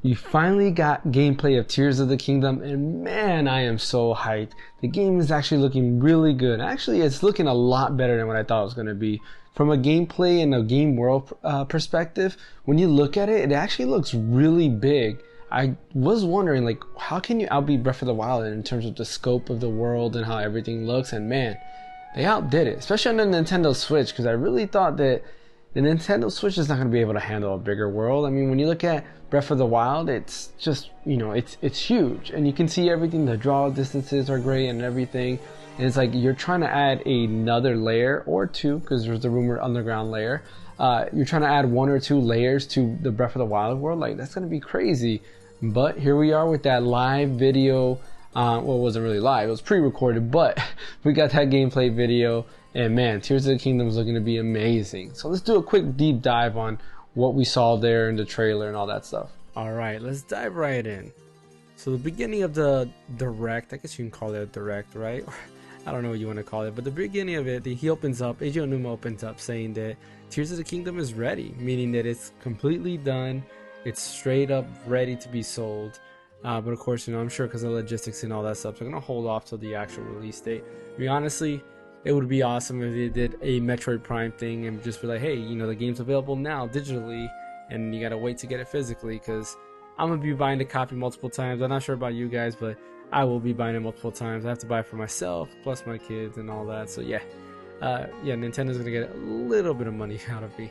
We finally got gameplay of Tears of the Kingdom, and man, I am so hyped. The game is actually looking really good. Actually, it's looking a lot better than what I thought it was going to be. From a gameplay and a game world perspective, when you look at it, it actually looks really big. I was wondering, like, how can you outbeat Breath of the Wild in terms of the scope of the world and how everything looks? And man, they outdid it, especially on the Nintendo Switch, because I really thought that the Nintendo Switch is not going to be able to handle a bigger world. I mean, when you look at Breath of the Wild, it's just, it's huge, and you can see everything. The draw distances are great and everything, and it's like you're trying to add another layer or two, because there's the rumored underground layer. You're trying to add one or two layers to the Breath of the Wild world. Like, that's going to be crazy. But here we are with that live video. Well, it wasn't really live, it was pre-recorded, but we got that gameplay video, and man, Tears of the Kingdom is looking to be amazing. So let's do a quick deep dive on what we saw there in the trailer and all that stuff. Alright, let's dive right in. So the beginning of the direct, I guess you can call it a direct, right? I don't know what you want to call it, but the beginning of it, he opens up, Eiji Onuma opens up saying that Tears of the Kingdom is ready, meaning that it's completely done, it's straight up ready to be sold. But of course, I'm sure because of logistics and all that stuff, they're going to hold off till the actual release date. I mean, honestly, it would be awesome if they did a Metroid Prime thing and just be like, hey, the game's available now digitally, and you got to wait to get it physically, because I'm going to be buying the copy multiple times. I'm not sure about you guys, but I will be buying it multiple times. I have to buy it for myself, plus my kids and all that. So yeah, Nintendo's going to get a little bit of money out of me.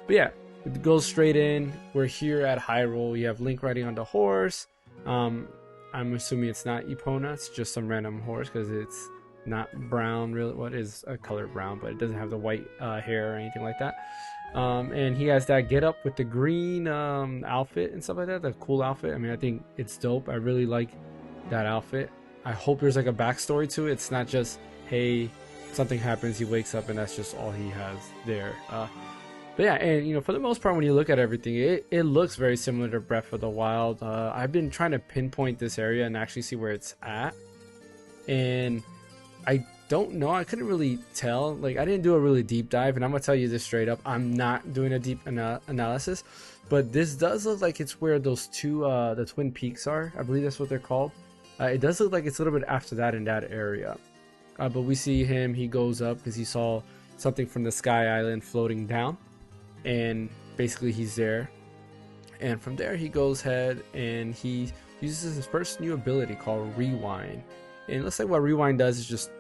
But yeah, it goes straight in. We're here at Hyrule. You have Link riding on the horse. I'm assuming it's not Epona, it's just some random horse, because it's not brown, really. What is a color brown, but it doesn't have the white hair or anything like that. And he has that get up with the green outfit and stuff like that, the cool outfit. I mean, I think it's dope. I really like that outfit. I hope there's like a backstory to it. It's not just, hey, something happens, he wakes up and that's just all he has there. But yeah, and for the most part, when you look at everything, it looks very similar to Breath of the Wild. I've been trying to pinpoint this area and actually see where it's at, and I don't know. I couldn't really tell. Like, I didn't do a really deep dive, and I'm gonna tell you this straight up. I'm not doing a deep analysis, but this does look like it's where those two, the Twin Peaks are. I believe that's what they're called. It does look like it's a little bit after that in that area. But we see him. He goes up because he saw something from the Sky Island floating down. And basically he's there, and from there he goes ahead and he uses his first new ability called Rewind. And it looks like what Rewind does is just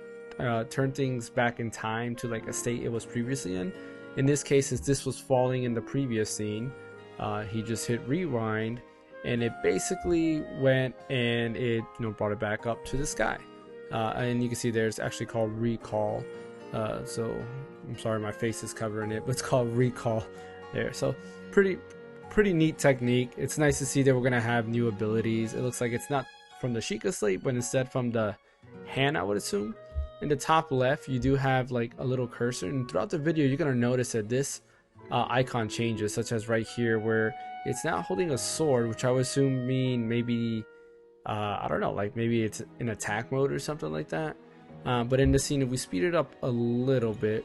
turn things back in time to like a state it was previously in. In this case, since this was falling in the previous scene, he just hit Rewind, and it basically went and it brought it back up to the sky. And you can see there's actually called Recall. So I'm sorry, my face is covering it, but it's called Recall there. So pretty neat technique. It's nice to see that we're gonna have new abilities. It looks like it's not from the Sheikah Slate, but instead from the hand, I would assume. In the top left, you do have like a little cursor, and throughout the video, you're gonna notice that this icon changes, such as right here, where it's now holding a sword, which I would assume mean maybe I don't know, like maybe it's in attack mode or something like that. But in the scene, if we speed it up a little bit,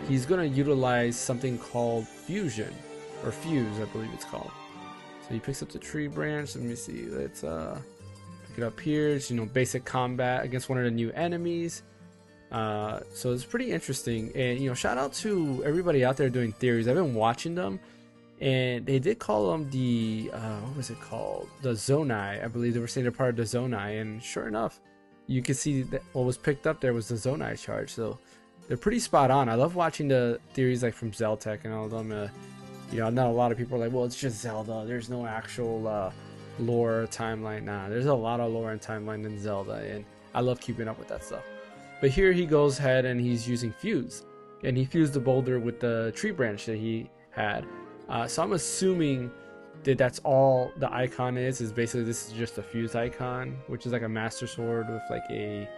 he's going to utilize something called Fusion, or Fuse, I believe it's called. So he picks up the tree branch. Let me see. Let's pick it up here. It's, basic combat against one of the new enemies. So it's pretty interesting. And, shout out to everybody out there doing theories. I've been watching them, and they did call them the, what was it called? The Zonai. I believe they were saying they're part of the Zonai. And sure enough, you can see that what was picked up there was the Zonai charge. So they're pretty spot on. I love watching the theories like from Zeltech and all of them. Not a lot of people are like, well, it's just Zelda. There's no actual lore or timeline. Nah, there's a lot of lore and timeline in Zelda, and I love keeping up with that stuff. But here he goes ahead and he's using Fuse, and he fused the boulder with the tree branch that he had. So I'm assuming that that's all the icon is basically this is just a fuse icon, which is like a master sword with like a,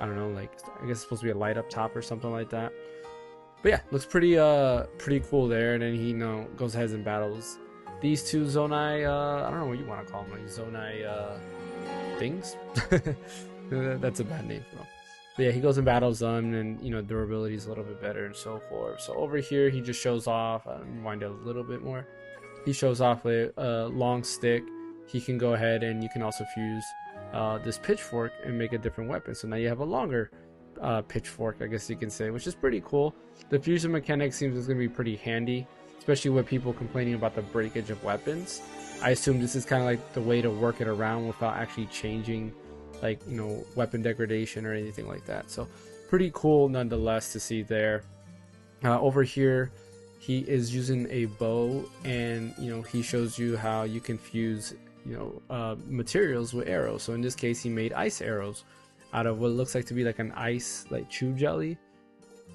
I don't know, like I guess it's supposed to be a light up top or something like that. But yeah, looks pretty cool there. And then he goes ahead and battles these two Zonai, I don't know what you want to call them, like Zonai things. That's a bad name for them. But yeah, he goes and battles them, and durability is a little bit better and so forth. So over here he just shows off, I'll rewind it a little bit more. He shows off with a long stick he can go ahead and you can also fuse this pitchfork and make a different weapon. So now you have a longer pitchfork, I guess you can say, which is pretty cool. The fusion mechanic seems it's going to be pretty handy, especially with people complaining about the breakage of weapons. I assume this is kind of like the way to work it around without actually changing, like, you know, weapon degradation or anything like that. So pretty cool nonetheless to see there. Over here he is using a bow, and you know, he shows you how you can fuse, you know, materials with arrows. So in this case he made ice arrows out of what looks like to be like an ice, like chew jelly,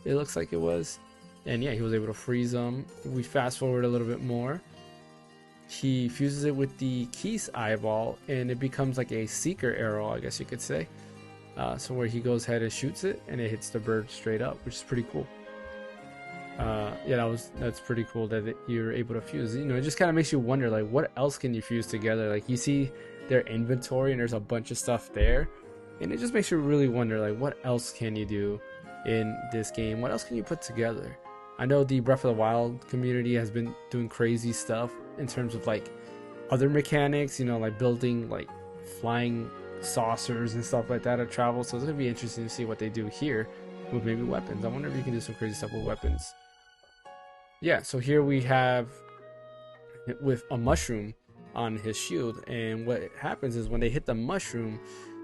it looks like it was. And yeah, he was able to freeze them. We fast forward a little bit more, he fuses it with the Keith's eyeball and it becomes like a seeker arrow, I guess you could say. So where he goes ahead and shoots it and it hits the bird straight up, which is pretty cool. Yeah, that's pretty cool that you're able to fuse. You know, it just kind of makes you wonder, like, what else can you fuse together? Like, you see their inventory and there's a bunch of stuff there, and it just makes you really wonder, like, what else can you do in this game? What else can you put together? I know the Breath of the Wild community has been doing crazy stuff in terms of like other mechanics, you know, like building like flying saucers and stuff like that to travel. So it's gonna be interesting to see what they do here with maybe weapons. I wonder if you can do some crazy stuff with weapons. Yeah, so here we have with a mushroom on his shield, and what happens is when they hit the mushroom,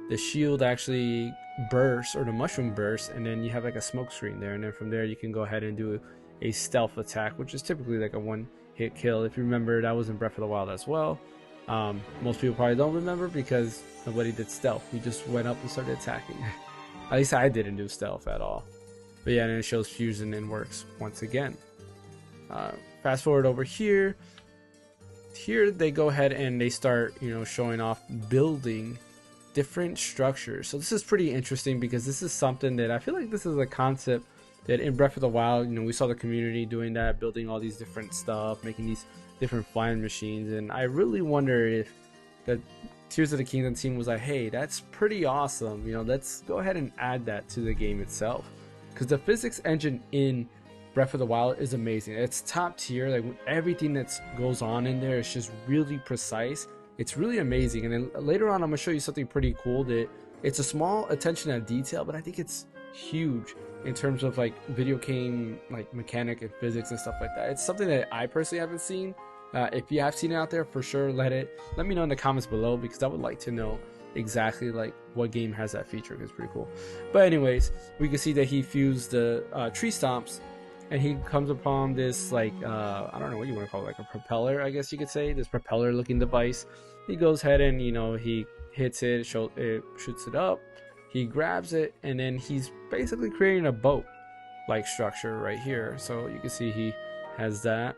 the shield actually bursts, or the mushroom bursts, and then you have like a smoke screen there, and then from there you can go ahead and do a stealth attack, which is typically like a one-hit kill. If you remember, that was in Breath of the Wild as well. Most people probably don't remember because nobody did stealth. We just went up and started attacking. At least I didn't do stealth at all. But yeah, and it shows fusion and works once again. Fast forward over here. Here they go ahead and they start, you know, showing off building different structures. So this is pretty interesting because this is something that I feel like this is a concept that in Breath of the Wild, you know, we saw the community doing that, building all these different stuff, making these different flying machines, and I really wonder if the Tears of the Kingdom team was like, hey, that's pretty awesome, you know, let's go ahead and add that to the game itself, because the physics engine in Breath of the Wild is amazing. It's top tier. Like, everything that goes on in there is just really precise. It's really amazing. And then later on I'm gonna show you something pretty cool that it's a small attention to detail, but I think it's huge in terms of like video game like mechanic and physics and stuff like that. It's something that I personally haven't seen. If you have seen it out there, for sure let me know in the comments below, because I would like to know exactly like what game has that feature. It's pretty cool. But anyways, we can see that he fused the tree stomps, and he comes upon this like I don't know what you want to call it, like a propeller, I guess you could say, this propeller looking device. He goes ahead and, you know, he hits it, it shoots it up, he grabs it, and then he's basically creating a boat like structure right here. So you can see he has that,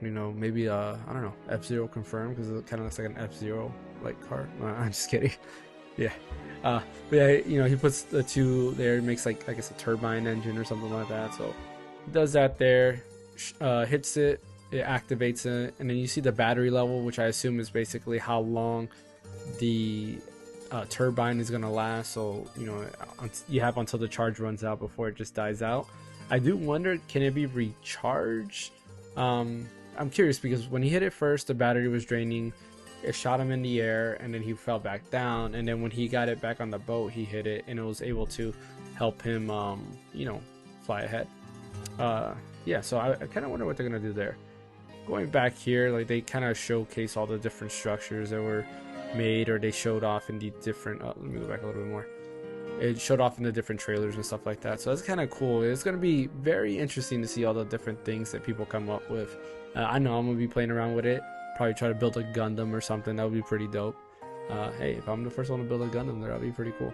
you know, maybe I don't know, F-Zero confirmed, because it kind of looks like an F-Zero like car. I'm just kidding. Yeah. But yeah, you know, he puts the two there, makes like, I guess, a turbine engine or something like that. So he does that there, hits it, it activates it, and then you see the battery level, which I assume is basically how long the turbine is gonna last. So, you know, you have until the charge runs out before it just dies out. I do wonder, can it be recharged? I'm curious, because when he hit it first, the battery was draining, it shot him in the air, and then he fell back down, and then when he got it back on the boat, he hit it and it was able to help him you know, fly ahead. Yeah, so I kind of wonder what they're gonna do there. Going back here, like, they kind of showcase all the different structures that were made, or they showed off in the different let me go back a little bit more. It showed off in the different trailers and stuff like that, so that's kind of cool. It's going to be very interesting to see all the different things that people come up with. I know I'm going to be playing around with it, probably try to build a Gundam or something. That would be pretty dope. Hey, if I'm the first one to build a Gundam, that'll be pretty cool.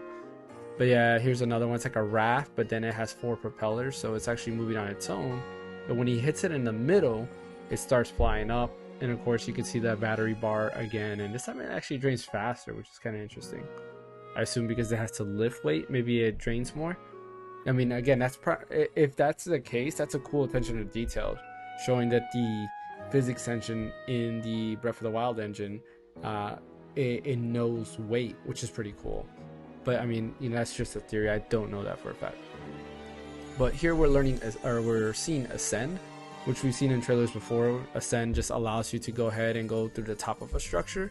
But yeah, here's another one. It's like a raft, but then it has 4 propellers, so it's actually moving on its own. But when he hits it in the middle, it starts flying up, and of course you can see that battery bar again, and this time it actually drains faster, which is kind of interesting. I assume because it has to lift weight, maybe it drains more. I mean, again, if that's the case, that's a cool attention to detail, showing that the physics engine in the Breath of the Wild engine, it knows weight, which is pretty cool. But I mean, you know, that's just a theory. I don't know that for a fact. But here we're seeing Ascend, which we've seen in trailers before. Ascend just allows you to go ahead and go through the top of a structure.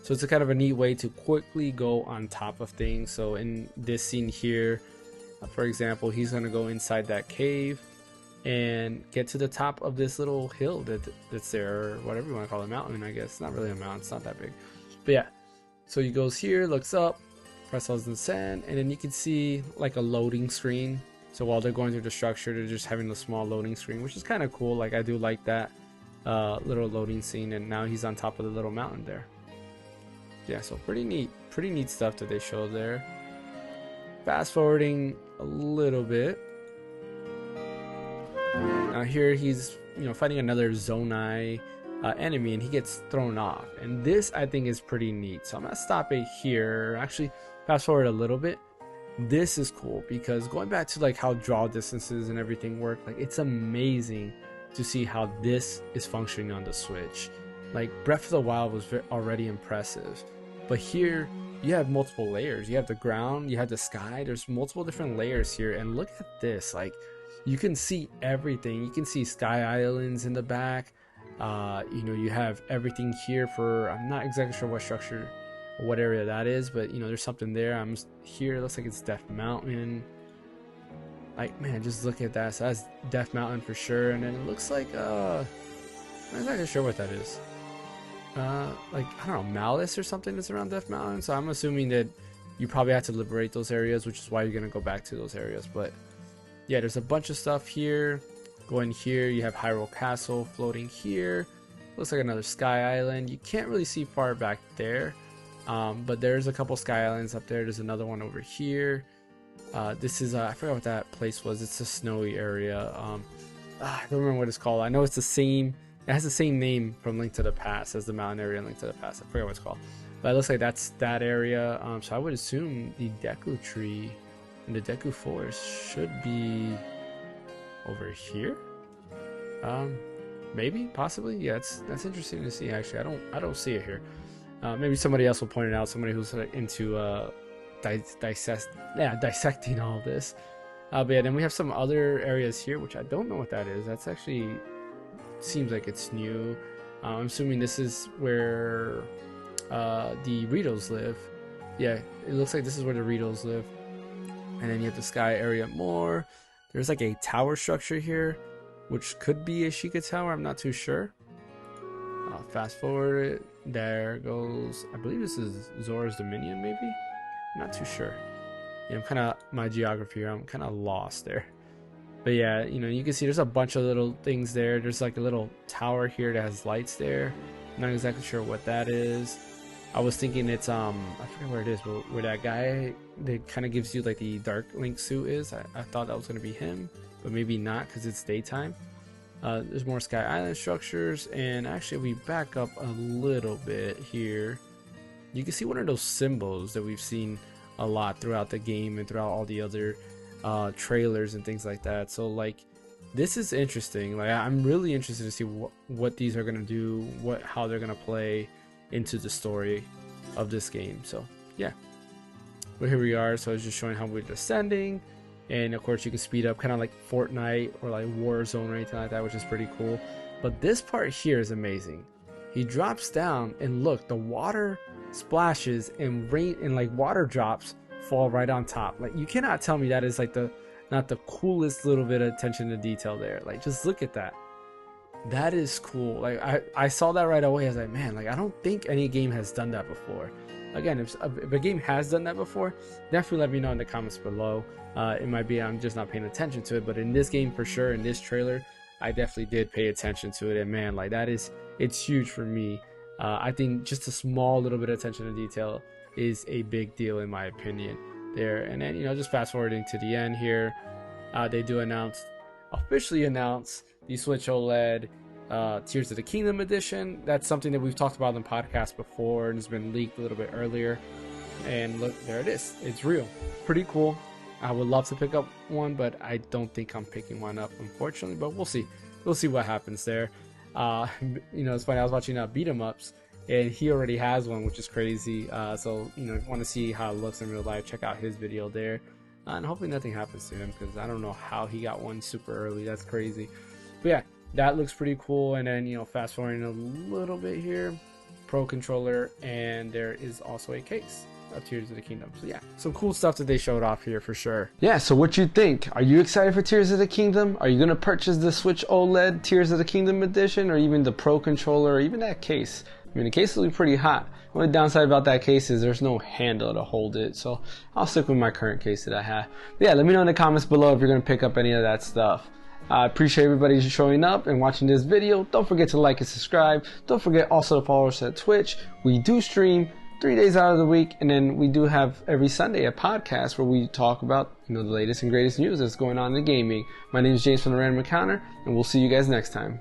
So it's a kind of a neat way to quickly go on top of things. So in this scene here, for example, he's going to go inside that cave and get to the top of this little hill that's there, or whatever you want to call it, a mountain, I guess. Not really a mountain, it's not that big. But yeah, so he goes here, looks up, presses the sand, and then you can see like a loading screen. So while they're going through the structure, they're just having a small loading screen, which is kind of cool. Like, I do like that little loading scene. And now he's on top of the little mountain there. Yeah, so pretty neat stuff that they show there. Fast forwarding a little bit. Now here he's, you know, fighting another Zonai enemy, and he gets thrown off. And this, I think, is pretty neat. So I'm gonna stop it here. Actually, fast forward a little bit. This is cool because going back to like how draw distances and everything work, like, it's amazing to see how this is functioning on the Switch. Like, Breath of the Wild was already impressive, but here you have multiple layers. You have the ground, you have the sky, there's multiple different layers here. And look at this, like, you can see everything. You can see sky islands in the back. You know, you have everything here for, I'm not exactly sure what structure or what area that is, but you know, there's something there. I'm here, it looks like it's Death Mountain. Like, man, just look at that. So that's Death Mountain for sure. And then it looks like I'm not exactly sure what that is. Like, I don't know, Malice or something that's around Death Mountain. So I'm assuming that you probably have to liberate those areas, which is why you're gonna go back to those areas. But yeah, there's a bunch of stuff here. Going here, you have Hyrule Castle floating here. Looks like another sky island. You can't really see far back there, but there's a couple sky islands up there. There's another one over here. This is I forgot what that place was. It's a snowy area. I don't remember what it's called. I know it's the same. It has the same name from Link to the Past as the mountain area in Link to the Past. I forget what it's called, but it looks like that's that area. So I would assume the Deku Tree and the Deku Forest should be over here. Maybe, possibly. Yeah, that's interesting to see. Actually, I don't see it here. Maybe somebody else will point it out. Somebody who's into dissecting all this. But yeah, then we have some other areas here, which I don't know what that is. That's actually seems like it's new. I'm assuming this is where the Ritos live. Yeah, it looks like this is where the Ritos live. And then you have the sky area more. There's like a tower structure here, which could be a Sheikah Tower. I'm not too sure. I'll fast forward it. There goes, I believe this is Zora's Dominion, maybe? I'm not too sure. Yeah, I'm kind of, my geography here, I'm kind of lost there. But yeah, you know, you can see there's a bunch of little things there. There's like a little tower here that has lights there. I'm not exactly sure what that is. I was thinking it's I forget where it is, but where that guy that kind of gives you like the Dark Link suit is. I thought that was going to be him, but maybe not because it's daytime. There's more Sky Island structures, and actually if we back up a little bit here, you can see one of those symbols that we've seen a lot throughout the game and throughout all the other trailers and things like that. So like, this is interesting. Like, I'm really interested to see what these are going to do, how they're going to play into the story of this game. So yeah, but here we are. So it's just showing how we're descending, and of course you can speed up, kind of like Fortnite or like Warzone or anything like that, which is pretty cool. But this part here is amazing. He drops down, and look, the water splashes and rain and like water drops fall right on top. Like, you cannot tell me that is like not the coolest little bit of attention to detail there. Like, just look at that. That is cool. Like, I saw that right away. I was like, man, like, I don't think any game has done that before. Again, if a game has done that before, definitely let me know in the comments below. It might be I'm just not paying attention to it, but in this game for sure, in this trailer, I definitely did pay attention to it. And man, like, it's huge for me. I think just a small little bit of attention to detail is a big deal in my opinion there. And then, you know, just fast forwarding to the end here, they do officially announce the Switch OLED Tears of the Kingdom edition. That's something that we've talked about in the podcast before, and it's been leaked a little bit earlier. And look, there it is. It's real. Pretty cool. I would love to pick up one, but I don't think I'm picking one up, unfortunately. But we'll see. We'll see what happens there. You know, it's funny. I was watching beat 'em ups, and he already has one, which is crazy. So, you know, if you want to see how it looks in real life, check out his video there. And hopefully nothing happens to him, because I don't know how he got one super early. That's crazy. But yeah, that looks pretty cool. And then, you know, fast forwarding a little bit here, Pro controller, and there is also a case of Tears of the Kingdom. So yeah, some cool stuff that they showed off here for sure. Yeah, so what you think? Are you excited for Tears of the Kingdom? Are you gonna purchase the Switch OLED Tears of the Kingdom edition, or even the Pro controller, or even that case? I mean, the case will be pretty hot. The only downside about that case is there's no handle to hold it, so I'll stick with my current case that I have. But yeah, let me know in the comments below if you're gonna pick up any of that stuff. I appreciate everybody showing up and watching this video. Don't forget to like and subscribe. Don't forget also to follow us at Twitch. We do stream 3 days out of the week, and then we do have every Sunday a podcast where we talk about the latest and greatest news that's going on in gaming. My name is James from the Random Encounter, and we'll see you guys next time.